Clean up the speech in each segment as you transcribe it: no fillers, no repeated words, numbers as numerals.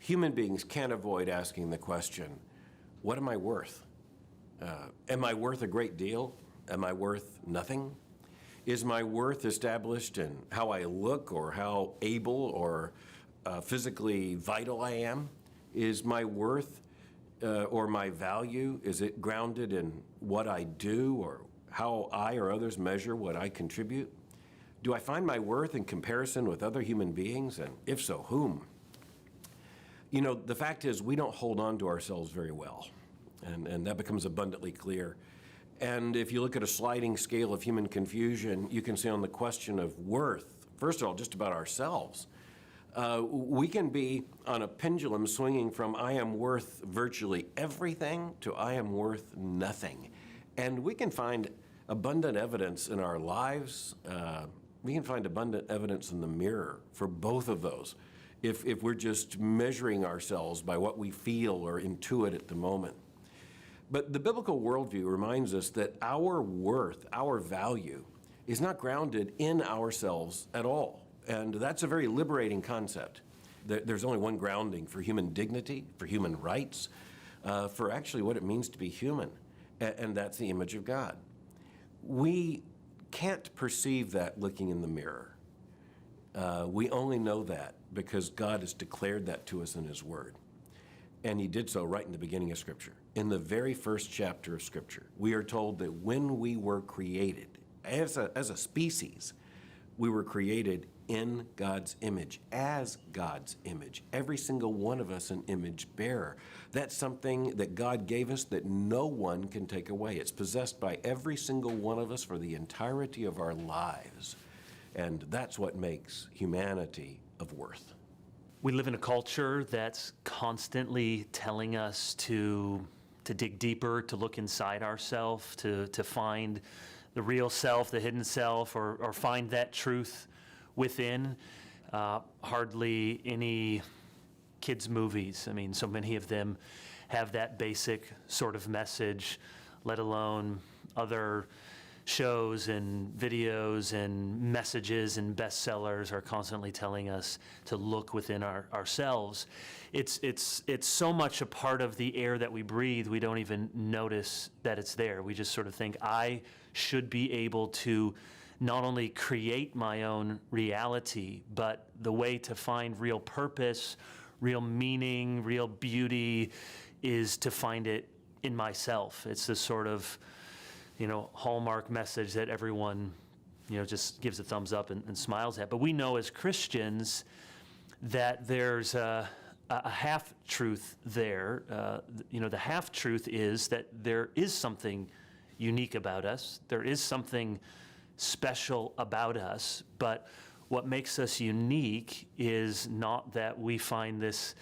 Human beings can't avoid asking the question, what am I worth? Am I worth a great deal? Am I worth nothing? Is my worth established in how I look or how able or physically vital I am? Is my worth or my value, is it grounded in what I do or how I or others measure what I contribute? Do I find my worth in comparison with other human beings? And if so, whom? You know, the fact is we don't hold on to ourselves very well, and that becomes abundantly clear. And if you look at a sliding scale of human confusion, you can see on the question of worth, first of all, just about ourselves, we can be on a pendulum swinging from I am worth virtually everything to I am worth nothing. And we can find abundant evidence in our lives. We can find abundant evidence in the mirror for both of those. If we're just measuring ourselves by what we feel or intuit at the moment. But the biblical worldview reminds us that our worth, our value, is not grounded in ourselves at all. And that's a very liberating concept. There's only one grounding for human dignity, for human rights, for actually what it means to be human, and that's the image of God. We can't perceive that looking in the mirror. We only know that because God has declared that to us in His Word. And He did so right in the beginning of Scripture. In the very first chapter of Scripture, we are told that when we were created, as a species, we were created in God's image, as God's image. Every single one of us an image bearer. That's something that God gave us that no one can take away. It's possessed by every single one of us for the entirety of our lives. And that's what makes humanity of worth. We live in a culture that's constantly telling us to dig deeper, to look inside ourselves, to find the real self, the hidden self, or find that truth within. Hardly any kids' movies, I mean, so many of them have that basic sort of message, let alone other shows and videos and messages and bestsellers are constantly telling us to look within ourselves. It's so much a part of the air that we breathe, we don't even notice that it's there. We just sort of think, I should be able to not only create my own reality, but the way to find real purpose, real meaning, real beauty is to find it in myself. It's this sort of hallmark message that everyone, just gives a thumbs up and smiles at. But we know as Christians that there's a half-truth there. The half-truth is that there is something unique about us. There is something special about us. But what makes us unique is not that we find this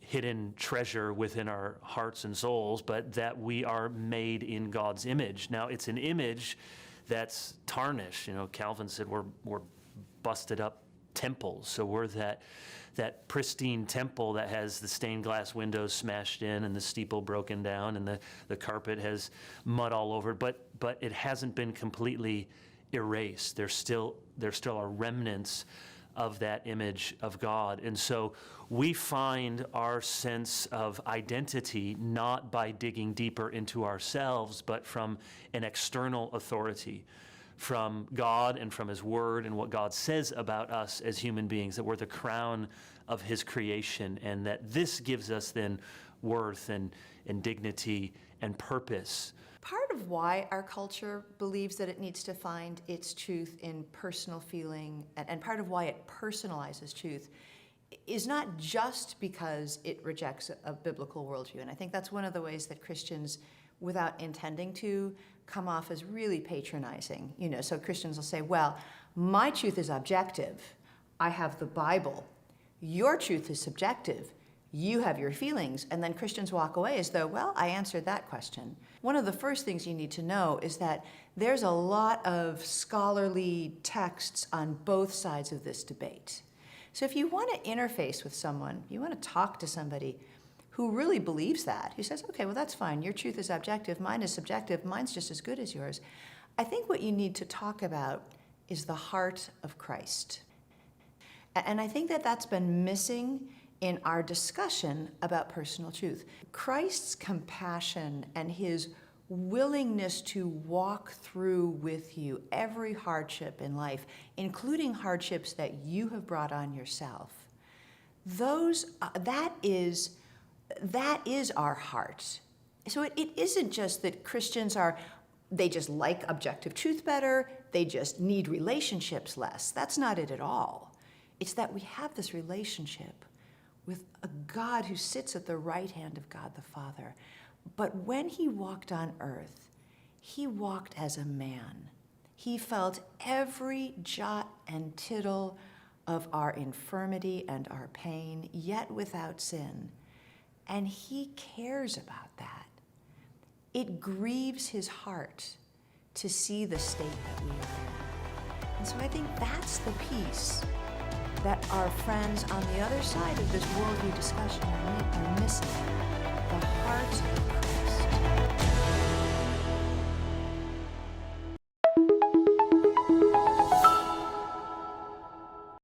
hidden treasure within our hearts and souls, but that we are made in God's image. Now, it's an image that's tarnished. Calvin said we're busted up temples. So we're that pristine temple that has the stained glass windows smashed in and the steeple broken down and the carpet has mud all over it, but it hasn't been completely erased. There still are remnants of that image of God. And so we find our sense of identity not by digging deeper into ourselves, but from an external authority, from God and from His Word and what God says about us as human beings, that we're the crown of His creation, and that this gives us then worth and dignity and purpose. Part of why our culture believes that it needs to find its truth in personal feeling, and part of why it personalizes truth, is not just because it rejects a biblical worldview. And I think that's one of the ways that Christians, without intending to, come off as really patronizing. So Christians will say, well, my truth is objective. I have the Bible. Your truth is subjective. you have your feelings, and then Christians walk away as though, well, I answered that question. One of the first things you need to know is that there's a lot of scholarly texts on both sides of this debate. So if you want to interface with someone, you want to talk to somebody who really believes that, who says, okay, well, that's fine. Your truth is objective, mine is subjective, mine's just as good as yours. I think what you need to talk about is the heart of Christ. And I think that that's been missing in our discussion about personal truth. Christ's compassion and his willingness to walk through with you every hardship in life, including hardships that you have brought on yourself, that is our heart. So it isn't just that Christians they just like objective truth better, they just need relationships less. That's not it at all. It's that we have this relationship with a God who sits at the right hand of God the Father. But when he walked on earth, he walked as a man. He felt every jot and tittle of our infirmity and our pain, yet without sin. And he cares about that. It grieves his heart to see the state that we are in. And so I think that's the piece that our friends on the other side of this worldview discussion are missing. The heart